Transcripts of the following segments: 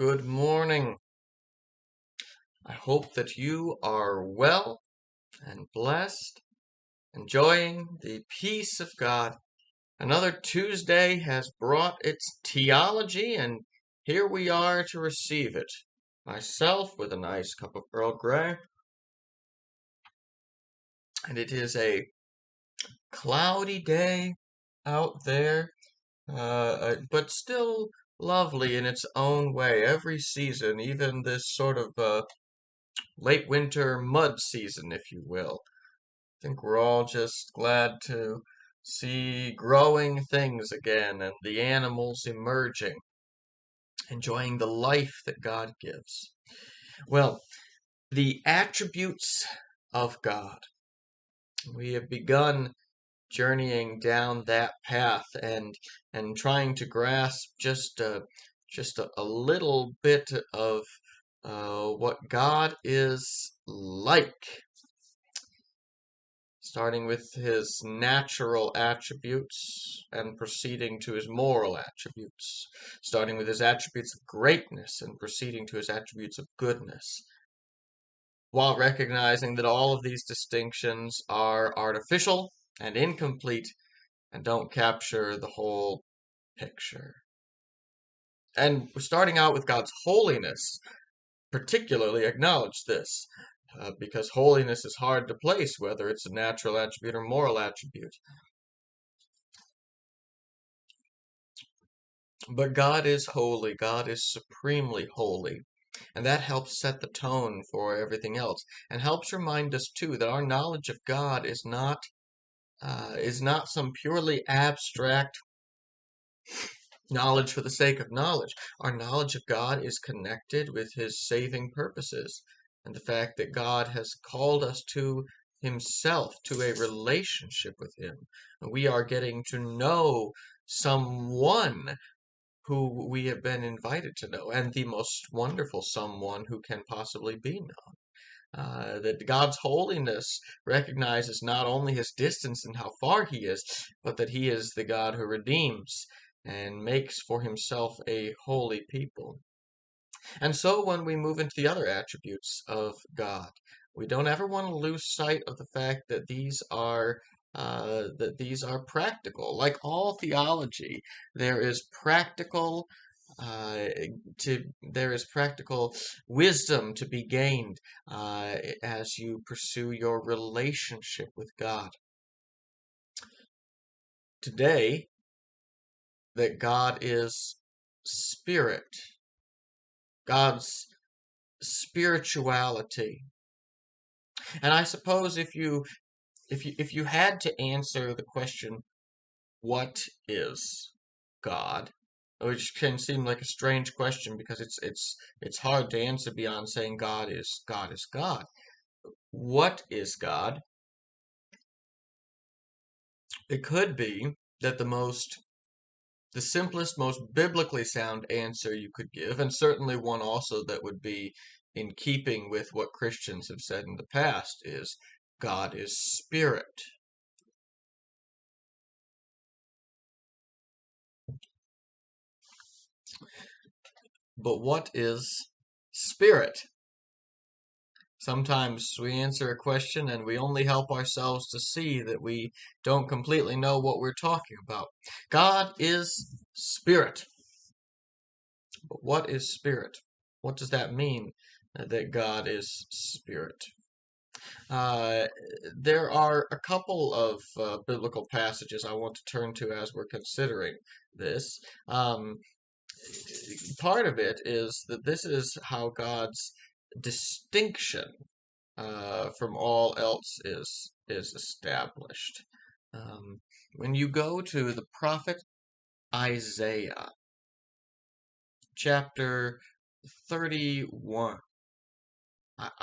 Good morning. I hope that you are well and blessed, enjoying the peace of God. Another Tuesday has brought its theology, and here we are to receive it. Myself with a nice cup of Earl Grey, and it is a cloudy day out there, but still lovely in its own way. Every season, even this sort of late winter mud season, if you will. I think we're all just glad to see growing things again and the animals emerging, enjoying the life that God gives. Well, the attributes of God. We have begun journeying down that path and trying to grasp just a little bit of what God is like, starting with his natural attributes and proceeding to his moral attributes, starting with his attributes of greatness and proceeding to his attributes of goodness, while recognizing that all of these distinctions are artificial and incomplete and don't capture the whole picture. And we're starting out with God's holiness, particularly acknowledge this. Because holiness is hard to place, whether it's a natural attribute or moral attribute. But God is holy. God is supremely holy. And that helps set the tone for everything else. And helps remind us, too, that our knowledge of God is not some purely abstract knowledge for the sake of knowledge. Our knowledge of God is connected with his saving purposes. And the fact that God has called us to himself, to a relationship with him. We are getting to know someone who we have been invited to know, and the most wonderful someone who can possibly be known. That God's holiness recognizes not only his distance and how far he is, but that he is the God who redeems and makes for himself a holy people. And so when we move into the other attributes of God, we don't ever want to lose sight of the fact that these are practical. Like all theology, there is practical there is practical wisdom to be gained as you pursue your relationship with God. Today, that God is spirit, God's spirituality. And I suppose if you had to answer the question, what is God? Which can seem like a strange question because it's hard to answer beyond saying God is God is God. What is God? It could be that the simplest, most biblically sound answer you could give, and certainly one also that would be in keeping with what Christians have said in the past, is God is spirit. But what is spirit? Sometimes we answer a question and we only help ourselves to see that we don't completely know what we're talking about. God is spirit. But what is spirit? What does that mean, that God is spirit? There are a couple of biblical passages I want to turn to as we're considering this. Part of it is that this is how God's distinction from all else is established. When you go to the prophet Isaiah, chapter 31,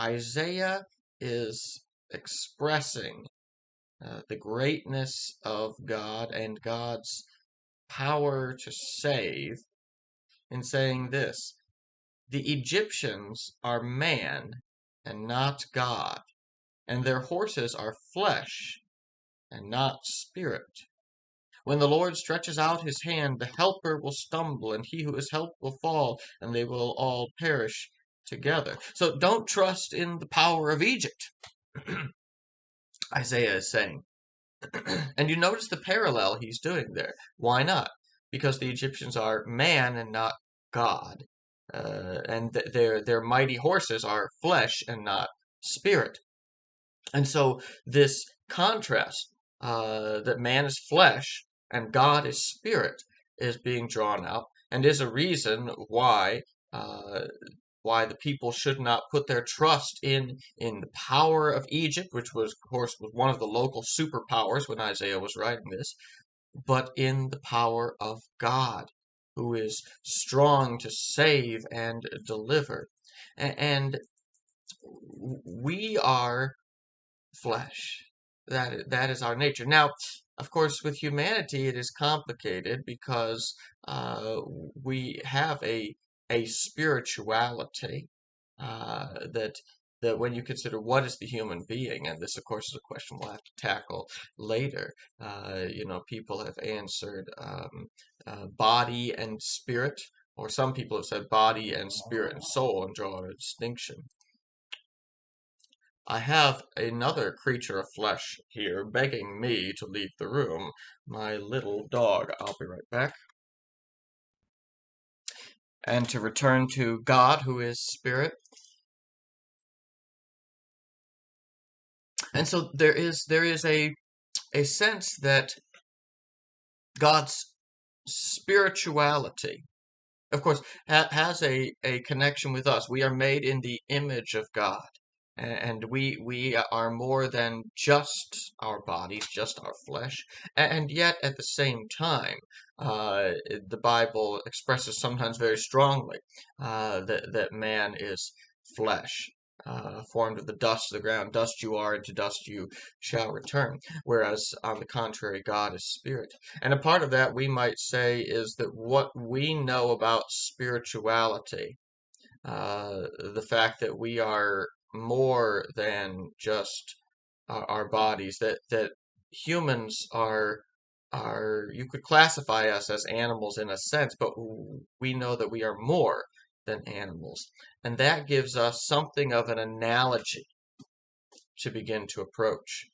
Isaiah is expressing the greatness of God and God's power to save in saying this: the Egyptians are man and not God, and their horses are flesh and not spirit. When the Lord stretches out his hand, the helper will stumble, and he who is helped will fall, and they will all perish together. So don't trust in the power of Egypt, Isaiah is saying. And you notice the parallel he's doing there. Why not? Because the Egyptians are man and not God. And their mighty horses are flesh and not spirit. And so this contrast, that man is flesh and God is spirit, is being drawn out, and is a reason uh, why the people should not put their trust in the power of Egypt, which was, of course, was one of the local superpowers when Isaiah was writing this, but in the power of God, who is strong to save and deliver. And we are flesh. That is our nature. Now, of course, with humanity, it is complicated because we have a spirituality that when you consider what is the human being, and this, of course, is a question we'll have to tackle later. People have answered body and spirit, or some people have said body and spirit and soul, and draw a distinction. I have another creature of flesh here begging me to leave the room. My little dog. I'll be right back. And to return to God, who is spirit. And so there is a sense that God's spirituality, of course, has a connection with us. We are made in the image of God. And we are more than just our bodies, just our flesh. And yet, at the same time, the Bible expresses sometimes very strongly that man is flesh, formed of the dust of the ground. Dust you are, and to dust you shall return. Whereas, on the contrary, God is spirit. And a part of that, we might say, is that what we know about spirituality, the fact that we are more than just our bodies, that humans are you could classify us as animals in a sense, but we know that we are more than animals. And that gives us something of an analogy to begin to approach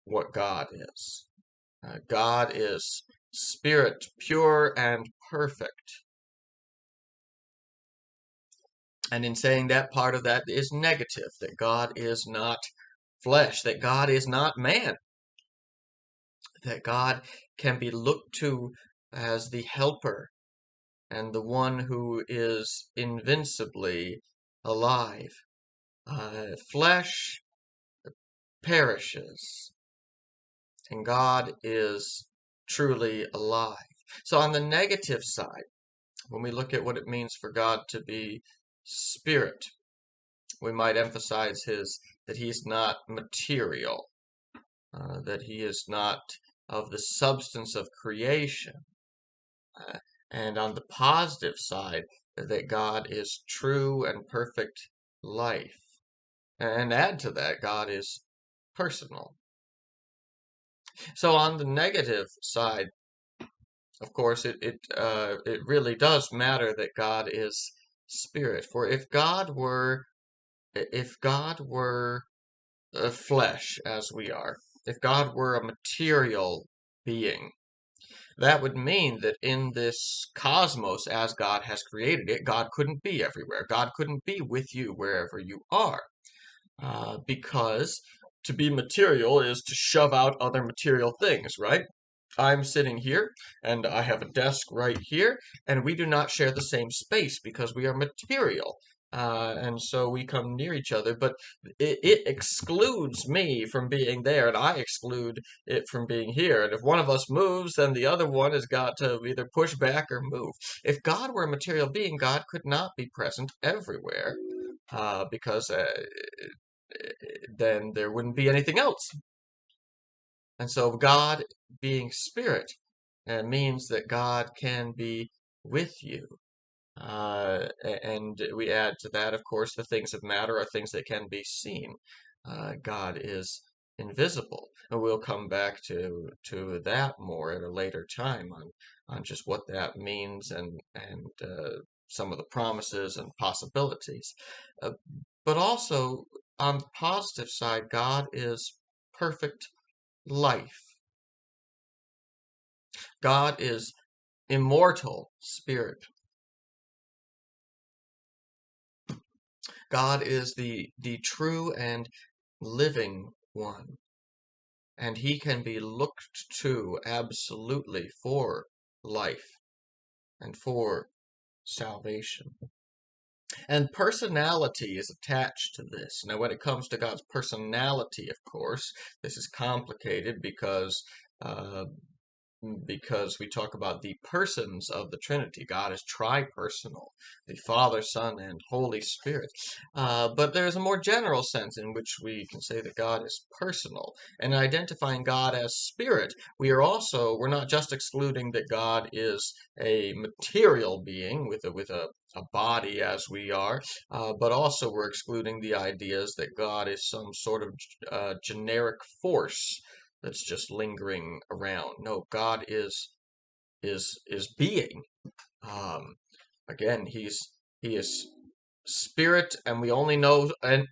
what God is. God is spirit, pure and perfect. And in saying that, part of that is negative, that God is not flesh, that God is not man, that God can be looked to as the helper and the one who is invincibly alive. Flesh perishes, and God is truly alive. So on the negative side, when we look at what it means for God to be spirit, we might emphasize that he's not material, that he is not of the substance of creation. And on the positive side, that God is true and perfect life. And add to that, God is personal. So on the negative side, of course, it really does matter that God is spirit. For if God were flesh as we are, if God were a material being, that would mean that in this cosmos as God has created it, God couldn't be everywhere. God couldn't be with you wherever you are. Because to be material is to shove out other material things, right? I'm sitting here, and I have a desk right here, and we do not share the same space because we are material. And so we come near each other, but it excludes me from being there, and I exclude it from being here. And if one of us moves, then the other one has got to either push back or move. If God were a material being, God could not be present everywhere, because then there wouldn't be anything else. And so God being spirit means that God can be with you. And we add to that, of course, the things that matter are things that can be seen. God is invisible. And we'll come back to that more at a later time on just what that means and some of the promises and possibilities. Uh, but also on the positive side, God is perfect life. God is immortal spirit. God is the true and living one, and he can be looked to absolutely for life and for salvation. And personality is attached to this. Now, when it comes to God's personality, of course, this is complicated uh, because we talk about the persons of the Trinity. God is tripersonal, the Father, Son, and Holy Spirit. But there's a more general sense in which we can say that God is personal. And identifying God as spirit, we're not just excluding that God is a material being with a body as we are, but also we're excluding the ideas that God is some sort of generic force that's just lingering around. No, God is being. Um, Again, he is spirit, and we only know an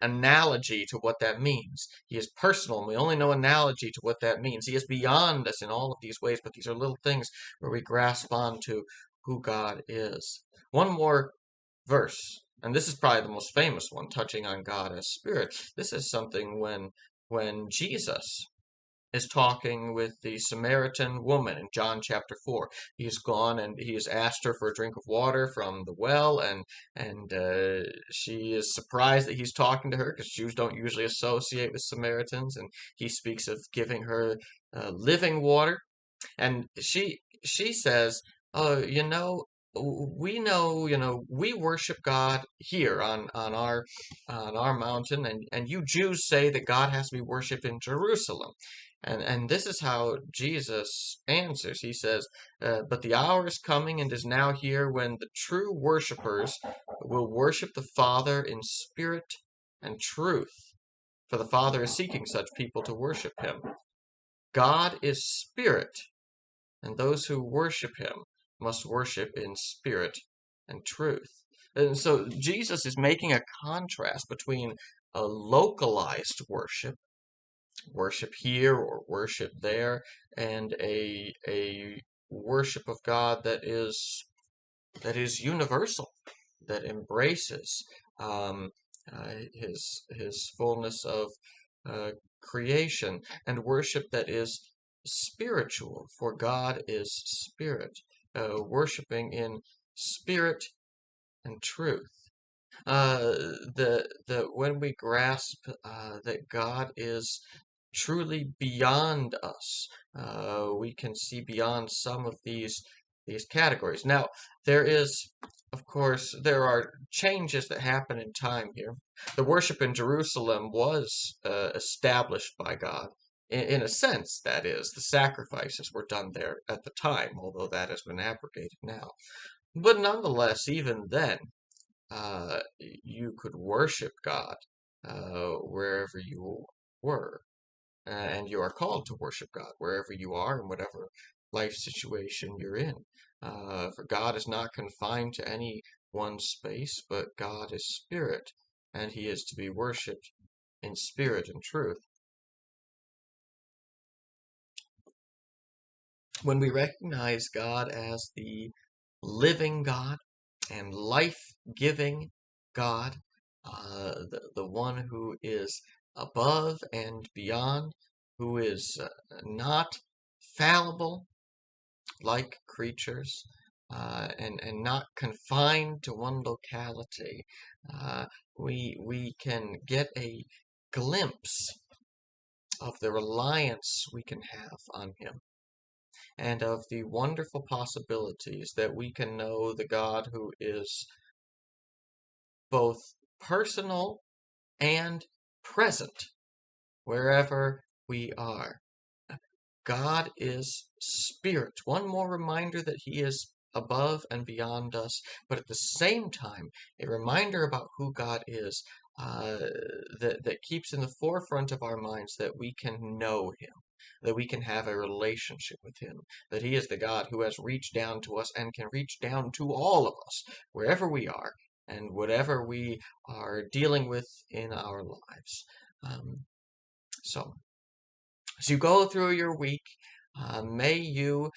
analogy to what that means. He is personal, and we only know analogy to what that means. He is beyond us in all of these ways, but these are little things where we grasp onto who God is. One more verse, and this is probably the most famous one, touching on God as spirit. This is something when Jesus is talking with the Samaritan woman in John chapter 4. He's gone and he has asked her for a drink of water from the well, and she is surprised that he's talking to her because Jews don't usually associate with Samaritans, and he speaks of giving her living water. And she says, "Oh, we know, we worship God here on our mountain, and you Jews say that God has to be worshipped in Jerusalem." And this is how Jesus answers. He says, "But the hour is coming and is now here when the true worshipers will worship the Father in spirit and truth, for the Father is seeking such people to worship him. God is spirit, and those who worship him must worship in spirit and truth." And so Jesus is making a contrast between a localized worship here or worship there, and a worship of God that is universal, that embraces um, his fullness of uh, creation, and worship that is spiritual, for God is spirit, worshiping in spirit and truth. The when we grasp that God is truly beyond us, we can see beyond some of these categories. Now, there are changes that happen in time here. The worship in Jerusalem was established by God. In a sense, that is, the sacrifices were done there at the time, although that has been abrogated now. But nonetheless, even then, you could worship God wherever you were, and you are called to worship God wherever you are in whatever life situation you're in. For God is not confined to any one space, but God is spirit, and he is to be worshipped in spirit and truth. When we recognize God as the living God and life-giving God, the one who is above and beyond, who is not fallible like creatures, and not confined to one locality, we can get a glimpse of the reliance we can have on him, and of the wonderful possibilities that we can know the God who is both personal and present wherever we are. God is spirit. One more reminder that he is above and beyond us, but at the same time, a reminder about who God is. uh, that keeps in the forefront of our minds that we can know Him, that we can have a relationship with Him, that He is the God who has reached down to us and can reach down to all of us, wherever we are and whatever we are dealing with in our lives. Um, so, as you go through your week, may you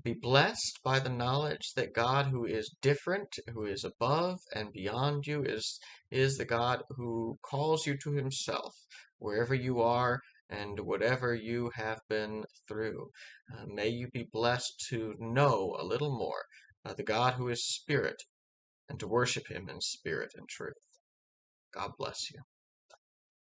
be blessed by the knowledge that God, who is different, who is above and beyond you, is the God who calls you to Himself wherever you are and whatever you have been through. May you be blessed to know a little more the God who is Spirit and to worship Him in spirit and truth. God bless you.